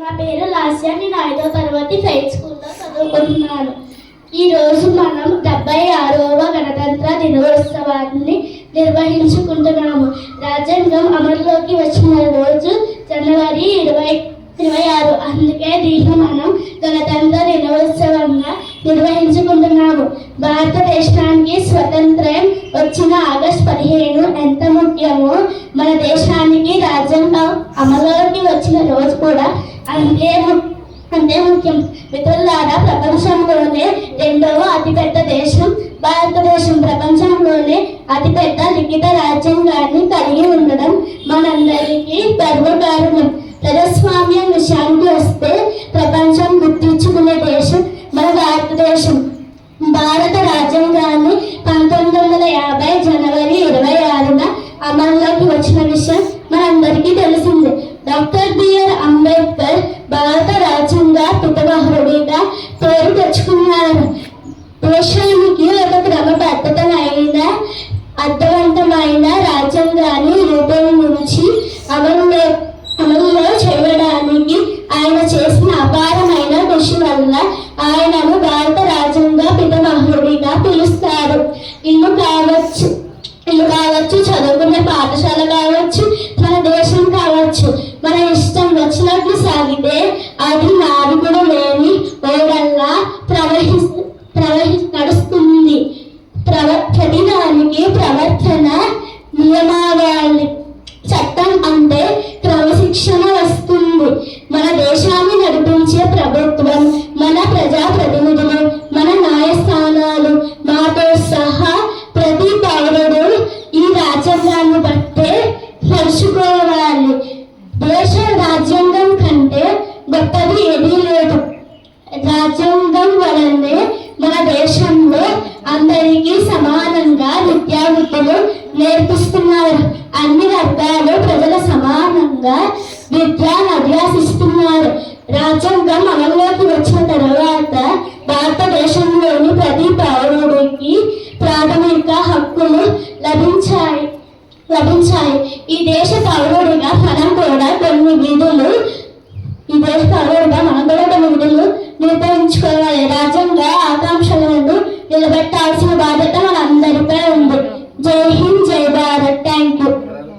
నా పేరు లాస్య. నేను 5వ తరగతి ఫెయిత్ స్కూల్లో చదువుకుంటున్నాను. ఈరోజు మనం 76వ గణతంత్ర దినోత్సవాన్ని నిర్వహించుకుంటున్నాము. రాజ్యాంగం అమలులోకి వచ్చిన రోజు జనవరి 26. అందుకే దీన్ని మనం గణతంత్ర దినోత్సవంగా నిర్వహించుకుంటున్నాము. భారతదేశానికి స్వతంత్రం వచ్చిన ఆగస్టు 15 ఎంత ముఖ్యమో మన దేశానికి రాజ్యాంగం అమలులోకి వచ్చిన రోజు కూడా అంతే ముఖ్యం. మిత్రులారా, ప్రపంచంలోనే 2వ అతిపెద్ద దేశం భారతదేశం. ప్రపంచంలోనే అతిపెద్ద లిఖిత రాజ్యాంగాన్ని కలిగి ఉండడం మనందరికీ గర్వకారణం. ప్రజాస్వామ్యం విషయానికి వస్తే ప్రపంచం గుర్తించుకునే దేశం మన భారతదేశం. భారత రాజ్యాంగాన్ని 1950 జనవరి 26న అమల్లోకి వచ్చిన విషయం మనందరికీ తెలిసిందే. డాక్టర్ బిఆర్ అంబేద్కర్ భారత రాజ్యాంగ పితామహుడిగా పేరు తెచ్చుకున్నారు. దేశానికి ఒక క్రమబద్ధమైన అర్థవంతమైన రాజ్యాంగాన్ని రూపొందించి అమలులో చేయడానికి ఆయన చేసిన అపారమైన కృషి వల్ల ఆయనను భారత రాజ్యాంగ పితామహుడిగా పిలుస్తారు. ఇల్లు కావచ్చు, చదువుకునే పాఠశాల కావచ్చు, మన దేశం కావచ్చు, మన ఇష్టం వచ్చినట్లు సాగితే అది నావికుడు లేని ఓడల్లా నడుస్తుంది. ప్రతిదానికి ప్రవర్తన నియమావళి, చట్టం అంటే క్రమశిక్షణ వస్తుంది. మన దేశాన్ని నడిపించే ప్రభుత్వం, మన ప్రజాప్రతినిధులు, మన న్యాయస్థానాలు, మాతో సహా ప్రతి పౌరుడు ఈ రాజ్యాంగాన్ని బట్టే నడుచుకోవాలి. దేశ రాజ్యాంగం కంటే గొప్పది ఏదీ లేదు. రాజ్యాంగం వలనే మన దేశంలో అందరికీ సమానంగా విద్యాబుద్ధులు నేర్పిస్తున్నారు. అన్ని వర్గాలు ప్రజలు సమానంగా విద్యను అభ్యసిస్తున్నారు. రాజ్యాంగం అమల్లోకి వచ్చిన తర్వాత భారతదేశంలోని ప్రతి పౌరుడికి ప్రాథమిక హక్కులు లభించాయి. ఈ దేశ పౌరుడిగా మనం కూడా కొన్ని విధులు నిర్వహించుకోవాలి.